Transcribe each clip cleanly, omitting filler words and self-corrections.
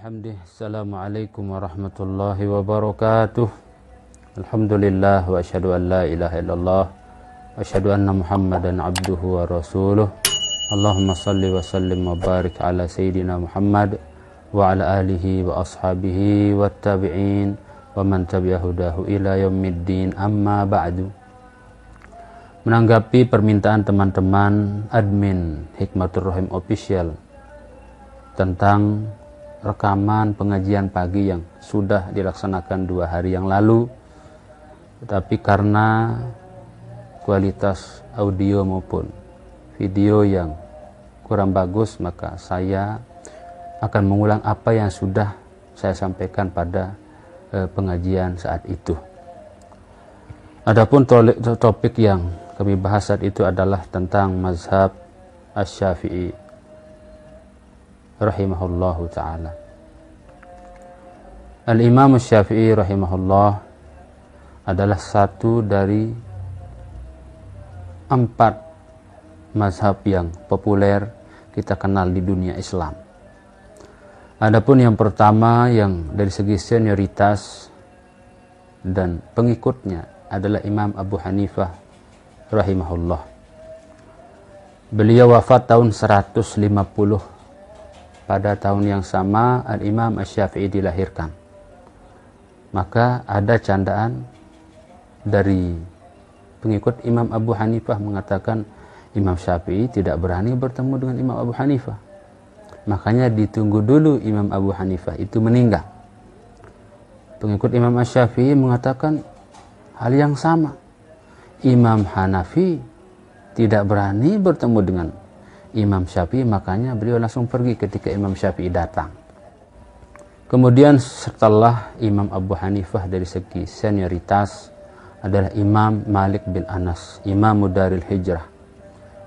bihamdih. Assalamualaikum warahmatullahi wabarakatuh. Alhamdulillah wa asyhadu an la ilaha illallah wa asyhadu anna Muhammadan abduhu wa rasuluh. Allahumma salli wa sallim wa barik ala sayyidina Muhammad wa ala alihi wa ashabihi wa tabi'in wa man tabi'ahudahu ila yaumiddin, amma ba'du. Menanggapi permintaan teman-teman admin Hikmatur Rahim Official tentang rekaman pengajian pagi yang sudah dilaksanakan 2 hari yang lalu, tetapi karena kualitas audio maupun video yang kurang bagus, maka saya akan mengulang apa yang sudah saya sampaikan pada pengajian saat itu. Adapun topik yang kami bahas saat itu adalah tentang mazhab Asy-Syafi'i rahimahullahu ta'ala. Al-Imam Asy-Syafi'i rahimahullah adalah satu dari 4 mazhab yang populer kita kenal di dunia Islam. Adapun yang pertama yang dari segi senioritas dan pengikutnya adalah Imam Abu Hanifah rahimahullah. Beliau wafat tahun 150. Pada tahun yang sama Al-Imam Asy-Syafi'i dilahirkan. Maka ada candaan dari pengikut Imam Abu Hanifah mengatakan Imam Syafi'i tidak berani bertemu dengan Imam Abu Hanifah. Makanya ditunggu dulu Imam Abu Hanifah itu meninggal. Pengikut Imam Asy-Syafi'i mengatakan hal yang sama. Imam Hanafi tidak berani bertemu dengan Imam Syafi'i, makanya beliau langsung pergi ketika Imam Syafi'i datang. Kemudian setelah Imam Abu Hanifah dari segi senioritas adalah Imam Malik bin Anas, Imam Daril Hijrah,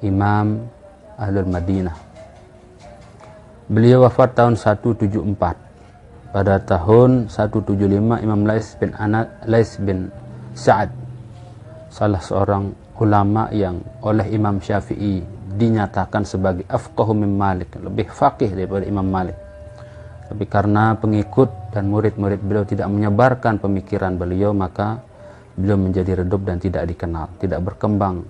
Imam Ahlul Madinah. Beliau wafat tahun 174. Pada tahun 175 Imam Lais bin Sa'ad, salah seorang ulama yang oleh Imam Syafi'i dinyatakan sebagai afqahu min Malik, lebih faqih daripada Imam Malik. Tapi karena pengikut dan murid-murid beliau tidak menyebarkan pemikiran beliau, maka beliau menjadi redup dan tidak dikenal, tidak berkembang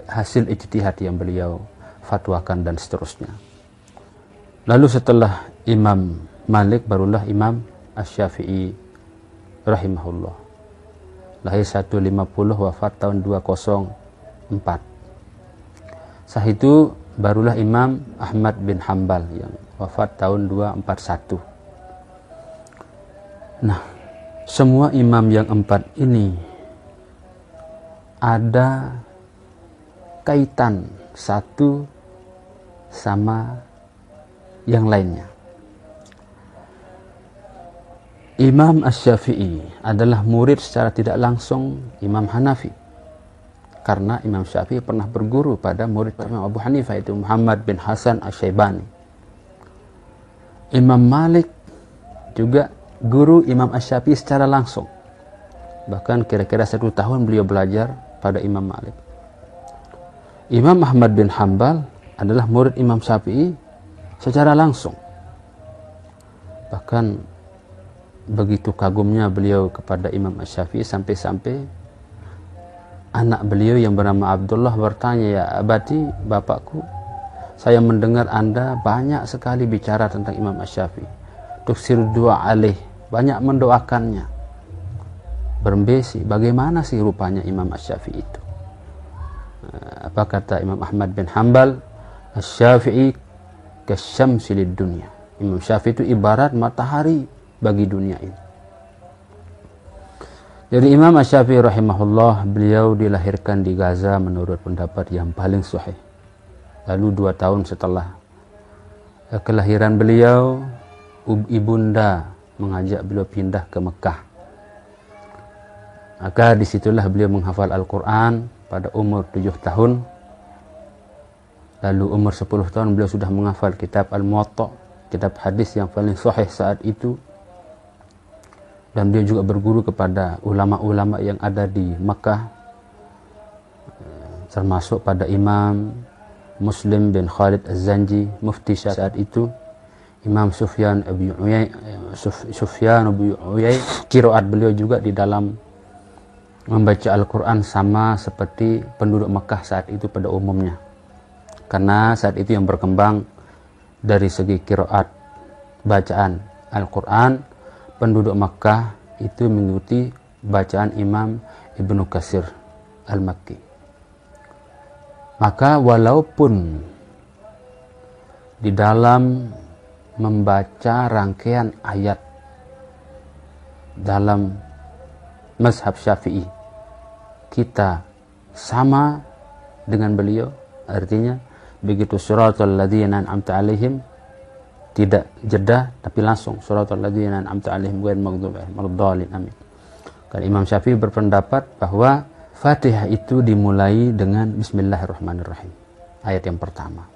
hasil ijtihad yang beliau fatwakan dan seterusnya. Lalu setelah Imam Malik barulah Imam Asy-Syafi'i rahimahullah. Lahir 150, wafat tahun 204. Setelah itu barulah Imam Ahmad bin Hanbal yang wafat tahun 241. Nah, semua imam yang 4 ini ada kaitan satu sama yang lainnya. Imam Asy-Syafi'i adalah murid secara tidak langsung Imam Hanafi. Karena Imam Syafi'i pernah berguru pada murid Imam Abu Hanifah, itu Muhammad bin Hasan Asy-Syaibani. Imam Malik juga guru Imam Asy-Syafi'i secara langsung. Bahkan kira-kira 1 tahun beliau belajar pada Imam Malik. Imam Ahmad bin Hanbal adalah murid Imam Syafi'i secara langsung. Bahkan begitu kagumnya beliau kepada Imam Asy-Syafi'i sampai-sampai anak beliau yang bernama Abdullah bertanya, "Ya abati, bapakku, saya mendengar Anda banyak sekali bicara tentang Imam Asy-Syafi'i. Tuksiru doa alaih, banyak mendoakannya. Berembesi, bagaimana sih rupanya Imam Asy-Syafi'i itu?" Apa kata Imam Ahmad bin Hanbal? Asy-Syafi'i kasyamsi lid dunya. Imam Syafi'i itu ibarat matahari bagi dunia ini. Jadi Imam Asy-Syafi'i rahimahullah, beliau dilahirkan di Gaza menurut pendapat yang paling sahih. Lalu 2 tahun setelah kelahiran beliau, ibunda mengajak beliau pindah ke Mekah. Maka disitulah beliau menghafal Al-Quran pada umur 7 tahun. Lalu umur 10 tahun beliau sudah menghafal kitab Al-Muwatta, kitab hadis yang paling sahih saat itu. Dan beliau juga berguru kepada ulama-ulama yang ada di Mekah, termasuk pada Imam Muslim bin Khalid Az-Zanji, mufti saat itu, Imam Sufyan bin Uyainah, qiraat beliau juga di dalam membaca Al-Quran sama seperti penduduk Mekah saat itu pada umumnya. Karena saat itu yang berkembang dari segi qiraat bacaan Al-Quran, penduduk Mekah itu mengikuti bacaan Imam Ibnu Katsir Al-Makki. Maka walaupun di dalam membaca rangkaian ayat dalam mazhab Syafi'i kita sama dengan beliau, artinya begitu suratul ladzina an'amta 'alaihim tidak jeda tapi langsung suratul ladzina an'amta 'alaihim ghairil maghdubi 'alaihim waladdallin, amin. Karena Imam Syafi'i berpendapat bahwa Fatihah itu dimulai dengan Bismillahirrahmanirrahim, ayat yang pertama.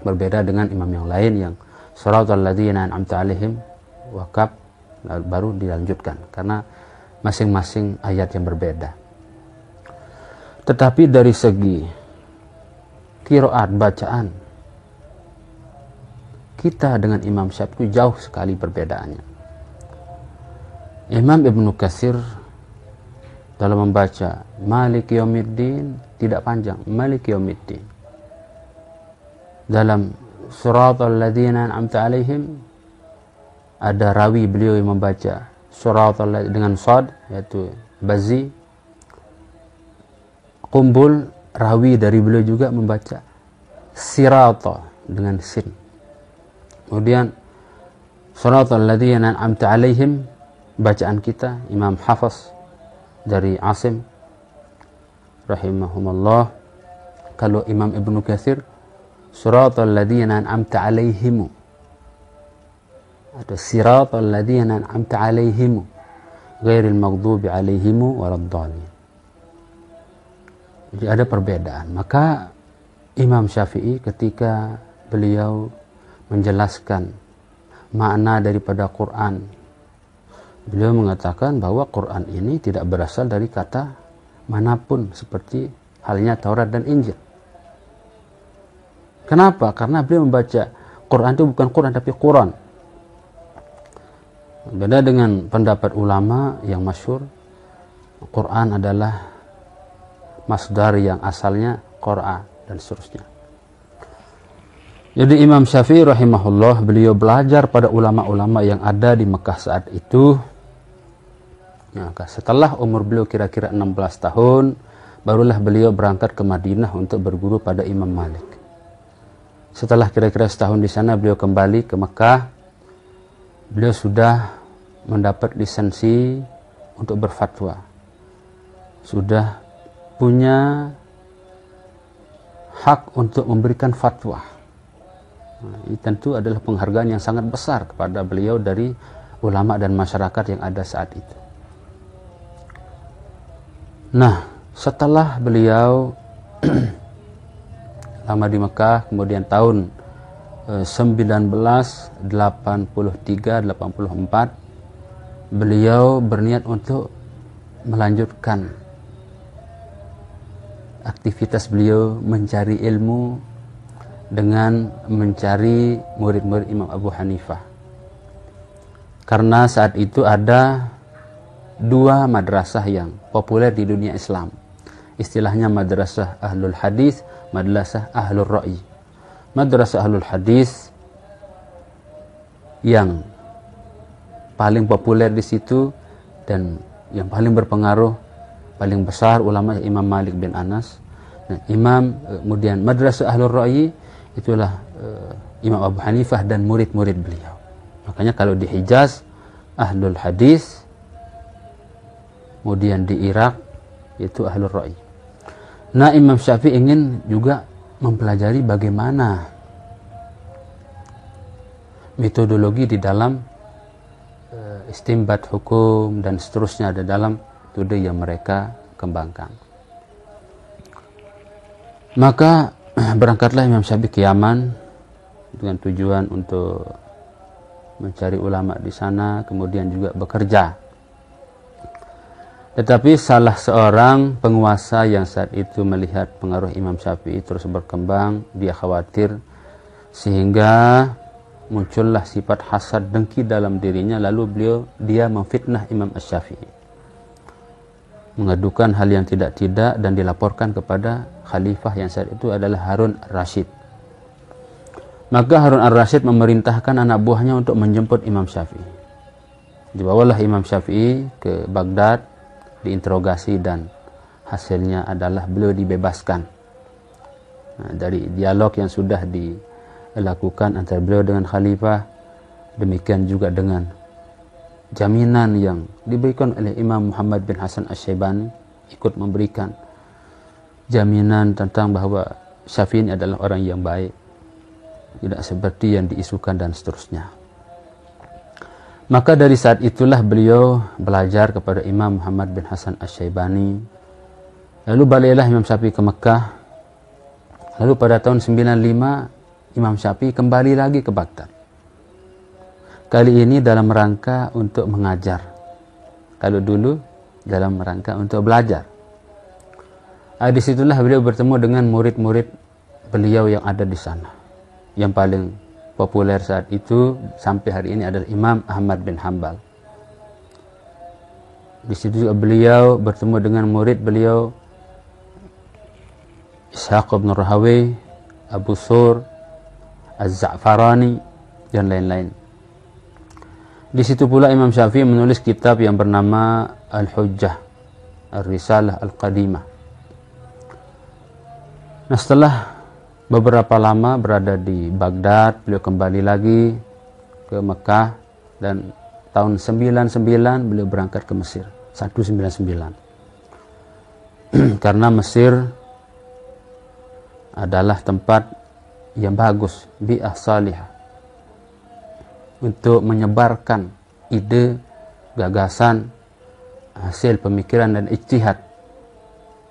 Berbeda dengan imam yang lain yang suratul ladzina an'amta 'alaihim wakaf baru dilanjutkan, karena masing-masing ayat yang berbeda. Tetapi dari segi qiraat bacaan kita dengan Imam Syafi'i jauh sekali perbedaannya. Imam Ibnu Katsir dalam membaca Maliki Yaumiddin tidak panjang, Maliki Yaumiddin. Dalam suratul ladzina an'amta 'alaihim ada rawi beliau yang membaca suratul dengan shad, yaitu Bazzi. Qumbul rawi dari beliau juga membaca sirata dengan sin. Kemudian suratul ladzina an'amta 'alaihim bacaan kita Imam Hafiz dari Asim rahimahumullah. Kalau Imam Ibnu Katsir suratul ladzina an'amta 'alaihim atau siratal ladzina an'amta 'alaihim ghairil maghdubi 'alaihim waladdallin. Jadi ada perbedaan. Maka Imam Syafi'i ketika beliau menjelaskan makna daripada Quran, beliau mengatakan bahwa Quran ini tidak berasal dari kata manapun seperti halnya Taurat dan Injil. Kenapa? Karena beliau membaca Quran itu bukan Quran tapi Quran. Beda dengan pendapat ulama yang masyhur, Quran adalah masdar yang asalnya qara'a dan seterusnya. Jadi Imam Syafi'i rahimahullah beliau belajar pada ulama-ulama yang ada di Mekah saat itu. Maka setelah umur beliau kira-kira 16 tahun, barulah beliau berangkat ke Madinah untuk berguru pada Imam Malik. Setelah kira-kira setahun di sana beliau kembali ke Mekah. Beliau sudah mendapat lisensi untuk berfatwa. Sudah punya hak untuk memberikan fatwa. Nah, ini tentu adalah penghargaan yang sangat besar kepada beliau dari ulama dan masyarakat yang ada saat itu. Nah, setelah beliau lama di Mekah, kemudian tahun 1983-84 beliau berniat untuk melanjutkan aktivitas beliau mencari ilmu dengan mencari murid-murid Imam Abu Hanifah. Karena saat itu ada dua madrasah yang populer di dunia Islam. Istilahnya madrasah Ahlul Hadis, madrasah Ahlul Ra'i. Madrasah Ahlul Hadis yang paling populer di situ dan yang paling berpengaruh, paling besar ulama Imam Malik bin Anas. Kemudian madrasah Ahlul Ra'i itulah Imam Abu Hanifah dan murid-murid beliau. Makanya kalau di Hijaz Ahlul Hadis, kemudian di Irak itu Ahlul Ra'i. Nah, Imam Syafi'i ingin juga mempelajari bagaimana metodologi di dalam istinbat hukum dan seterusnya ada dalam metode yang mereka kembangkan. Maka berangkatlah Imam Syafi'i ke Yaman dengan tujuan untuk mencari ulama di sana, kemudian juga bekerja. Tetapi salah seorang penguasa yang saat itu melihat pengaruh Imam Syafi'i terus berkembang, dia khawatir sehingga muncullah sifat hasad dengki dalam dirinya, lalu dia memfitnah Imam Asy-Syafi'i, mengadukan hal yang tidak-tidak dan dilaporkan kepada khalifah yang saat itu adalah Harun Ar-Rasyid. Maka Harun Ar-Rasyid memerintahkan anak buahnya untuk menjemput Imam Syafi'i. Dibawalah Imam Syafi'i ke Baghdad, diinterogasi, dan hasilnya adalah beliau dibebaskan. Nah, dari dialog yang sudah dilakukan antara beliau dengan khalifah, demikian juga dengan jaminan yang diberikan oleh Imam Muhammad bin Hasan Asy-Syaibani, ikut memberikan jaminan tentang bahwa Syafi'i ini adalah orang yang baik, tidak seperti yang diisukan dan seterusnya. Maka dari saat itulah beliau belajar kepada Imam Muhammad bin Hasan Asy-Syaibani. Lalu baliklah Imam Syafi'i ke Mekah. Lalu pada tahun 95 Imam Syafi'i kembali lagi ke Baghdad. Kali ini dalam rangka untuk mengajar. Kalau dulu dalam rangka untuk belajar. Disitulah beliau bertemu dengan murid-murid beliau yang ada di sana. Yang paling populer saat itu sampai hari ini adalah Imam Ahmad bin Hanbal. Di situ juga beliau bertemu dengan murid beliau Ishaq bin Rahawayh, Abu Thur, Az-Za'farani, dan lain-lain. Di situ pula Imam Syafi'i menulis kitab yang bernama Al-Hujjah, Ar-Risalah Al-Qadimah. Nah, setelah beberapa lama berada di Baghdad, beliau kembali lagi ke Mekah, dan tahun 99 beliau berangkat ke Mesir, 199. Karena Mesir adalah tempat yang bagus, bi'ah salihah, untuk menyebarkan ide, gagasan, hasil pemikiran dan ijtihad.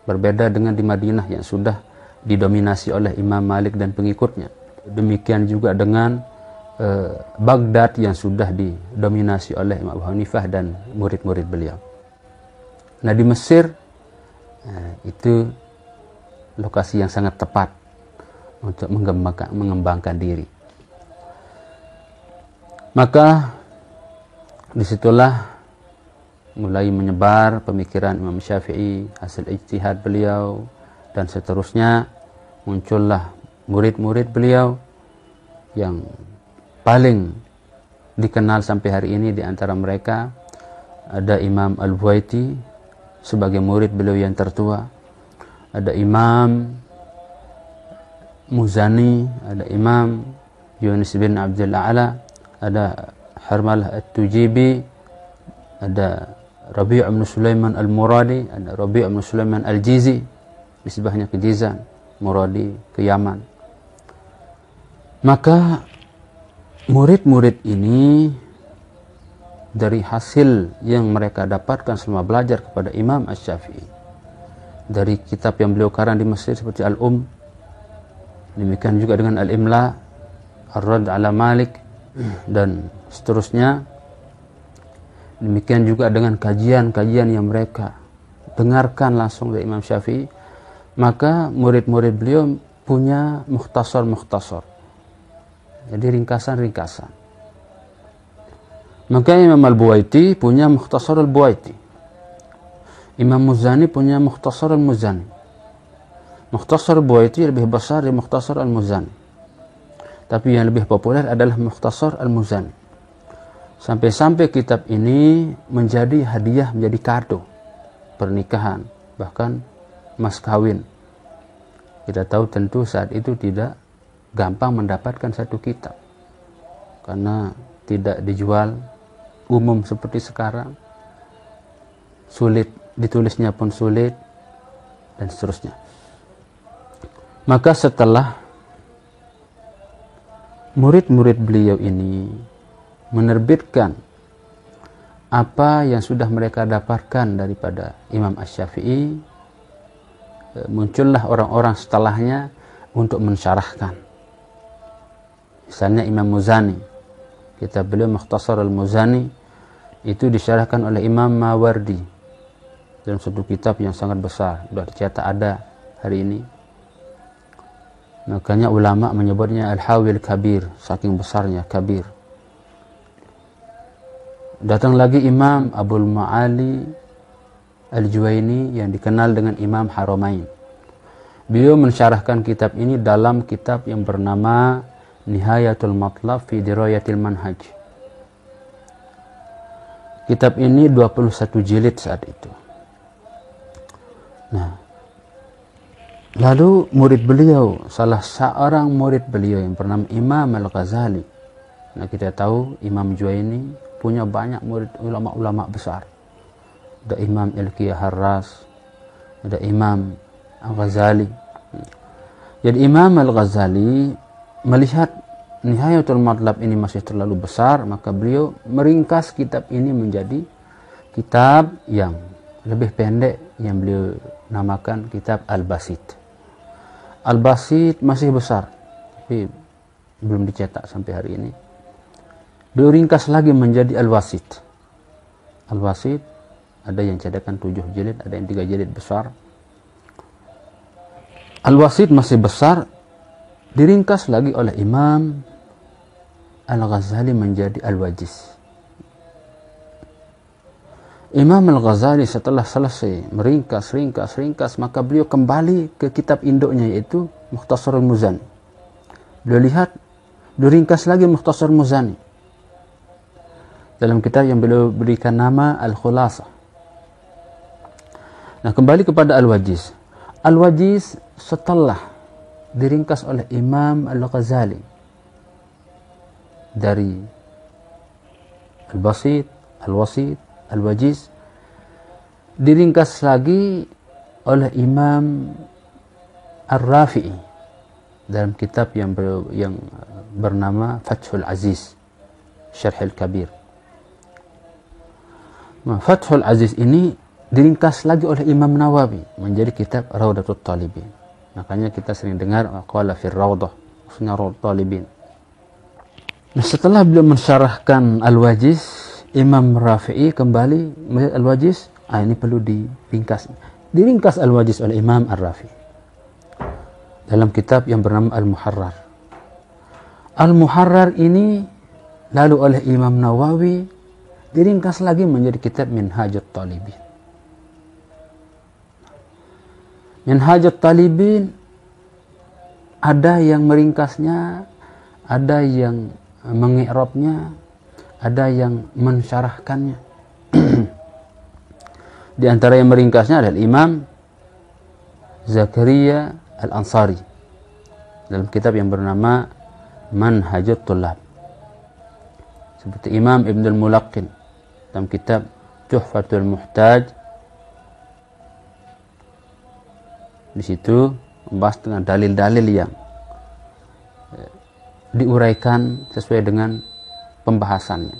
Berbeda dengan di Madinah yang sudah didominasi oleh Imam Malik dan pengikutnya. Demikian juga dengan Baghdad yang sudah didominasi oleh Imam Abu Hanifah dan murid-murid beliau. Nah, di Mesir itu lokasi yang sangat tepat untuk mengembangkan diri. Maka disitulah mulai menyebar pemikiran Imam Syafi'i, hasil ijtihad beliau, dan seterusnya. Muncullah murid-murid beliau yang paling dikenal sampai hari ini. Di antara mereka ada Imam Al-Buwaiti sebagai murid beliau yang tertua, ada Imam Muzani, ada Imam Yunus bin Abdul A'la, ada Harmalah At-Tujibi, ada Rabi' bin Sulaiman Al-Muradi, ada Rabi' bin Sulaiman Al-Jizi, nisbahnya ke Jizan, Muradi ke Yaman. Maka murid-murid ini dari hasil yang mereka dapatkan selama belajar kepada Imam Asy-Syafi'i, dari kitab yang beliau karang di Mesir seperti demikian juga dengan Al-Imla, Ar-Rad ala Malik, dan seterusnya. Demikian juga dengan kajian-kajian yang mereka dengarkan langsung dari Imam Syafi'i. Maka murid-murid beliau punya mukhtasar-mukhtasar, jadi ringkasan-ringkasan. Maka Imam Al-Buwaiti punya Mukhtasar Al-Buwaiti, Imam Muzani punya Mukhtasar Al-Muzani. Mukhtasar Al-Buwaiti lebih besar dari Mukhtasar Al-Muzani, tapi yang lebih populer adalah Mukhtasar Al-Muzani. Sampai-sampai kitab ini menjadi hadiah, menjadi kado pernikahan, bahkan mas kawin. Kita tahu tentu saat itu tidak gampang mendapatkan satu kitab, karena tidak dijual umum seperti sekarang, sulit, ditulisnya pun sulit, dan seterusnya. Maka setelah murid-murid beliau ini menerbitkan apa yang sudah mereka dapatkan daripada Imam Asy-Syafi'i, muncullah orang-orang setelahnya untuk mensyarahkan. Misalnya Imam Muzani, kitab beliau Mukhtasar Al-Muzani itu disyarahkan oleh Imam Mawardi dalam satu kitab yang sangat besar, sudah dicetak ada hari ini. Makanya ulama menyebutnya Al-Hawil Kabir, saking besarnya kabir. Datang lagi Imam Abul Ma'ali Al-Juwaini yang dikenal dengan Imam Haramain. Beliau mensyarahkan kitab ini dalam kitab yang bernama Nihayatul Matlab fi Dirayatil Manhaj. Kitab ini 21 jilid saat itu. Nah, lalu murid beliau, salah seorang murid beliau yang bernama Imam Al-Ghazali. Nah, kita tahu Imam Juwaini punya banyak murid ulama-ulama besar. Ada Imam Ilqiyah Harras, ada Imam Al-Ghazali. Jadi Imam Al-Ghazali melihat Nihayatul Matlab ini masih terlalu besar, maka beliau meringkas kitab ini menjadi kitab yang lebih pendek yang beliau namakan kitab Al-Basit. Al-Basit masih besar, tapi belum dicetak sampai hari ini. Beliau ringkas lagi menjadi Al-Wasit. Al-Wasit ada yang cetakan 7 jilid, ada yang 3 jilid besar. Al-Wasit masih besar, diringkas lagi oleh Imam Al-Ghazali menjadi Al-Wajiz. Imam Al-Ghazali setelah selesai meringkas, maka beliau kembali ke kitab induknya, yaitu Mukhtasarul Muzani. Beliau lihat, beliau ringkas lagi Mukhtasar Muzani dalam kitab yang beliau berikan nama Al-Khulasah. Nah, kembali kepada Al-Wajiz. Al-Wajiz setelah diringkas oleh Imam Al-Ghazali dari Al-Basit, Al-Wasit, Al-Wajiz, diringkas lagi oleh Imam Ar-Rafi'i dalam kitab yang bernama Fathul Aziz, Syarh Al-Kabir. Nah, Fathul Aziz ini diringkas lagi oleh Imam Nawawi menjadi kitab Rawdatul Talibin. Makanya kita sering dengar qala fir rawdah, maksudnya Rawdatul Talibin. Nah, setelah beliau mensyarahkan Al-Wajiz, Imam Rafi'i kembali melihat Al-Wajiz, ini perlu diringkas. Diringkas Al-Wajiz oleh Imam Ar-Rafi'i dalam kitab yang bernama Al-Muharrar. Al-Muharrar ini lalu oleh Imam Nawawi diringkas lagi menjadi kitab Minhajut Talibin. Minhajut Talibin ada yang meringkasnya, ada yang mengi'rabnya, ada yang mensyarahkannya. Di antara yang meringkasnya adalah Imam Zakaria Al-Ansari dalam kitab yang bernama Manhajut Tullab. Seperti Imam Ibnul Mulaqqin dalam kitab Tuhfatul Muhtaj. Di situ membahas dengan dalil-dalil yang diuraikan sesuai dengan pembahasannya.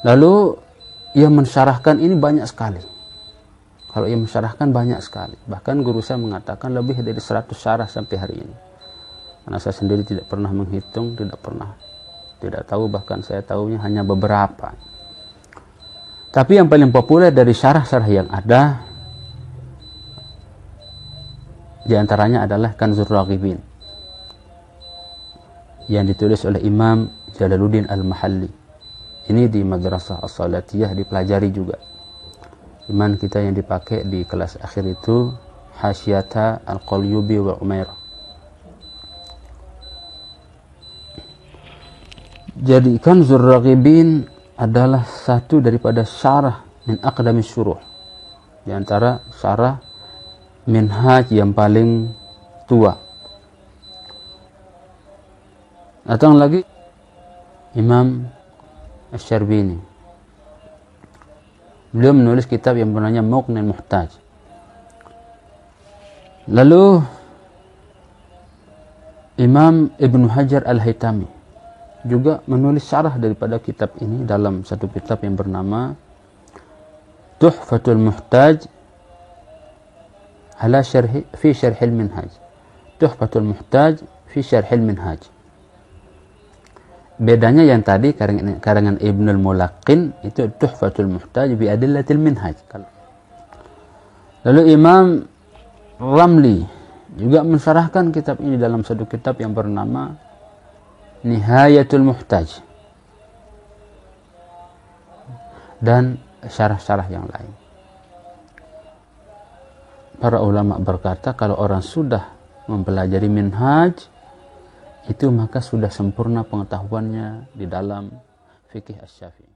Lalu ia mensyarahkan ini banyak sekali. Kalau ia mensyarahkan banyak sekali. Bahkan guru saya mengatakan lebih dari 100 syarah sampai hari ini. Karena saya sendiri tidak pernah menghitung, tidak tahu, bahkan saya tahunya hanya beberapa. Tapi yang paling populer dari syarah-syarah yang ada, di antaranya adalah Kanzur Raghibin yang ditulis oleh Imam Jalaluddin Al-Mahalli. Ini di Madrasah As-Salatiyah dipelajari juga. Cuman kita yang dipakai di kelas akhir itu Hasyiata Al-Qalyubi wa Umairah. Jadi Kanzur Raghibin adalah satu daripada syarah min aqdamis syuruh, di antara syarah Minhaj yang paling tua. Datang lagi Imam Asy-Syarbini. Beliau menulis kitab yang bernama Muqnil Muhtaj. Lalu Imam Ibnu Hajar Al-Haytami juga menulis syarah daripada kitab ini dalam satu kitab yang bernama Tuhfatul Muhtaj ala syarh fi syarh al-minhaj. Tuhfatul Muhtaj fi syarh al-minhaj. Bedanya yang tadi karangan Ibnul Mulaqqin itu Tuhfatul Muhtaj bi adillatil minhaj. Lalu Imam Ramli juga mensyarahkan kitab ini dalam satu kitab yang bernama Nihayatul Muhtaj dan syarah-syarah yang lain. Para ulama berkata kalau orang sudah mempelajari minhaj itu maka sudah sempurna pengetahuannya di dalam fikih Asy-Syafi'i.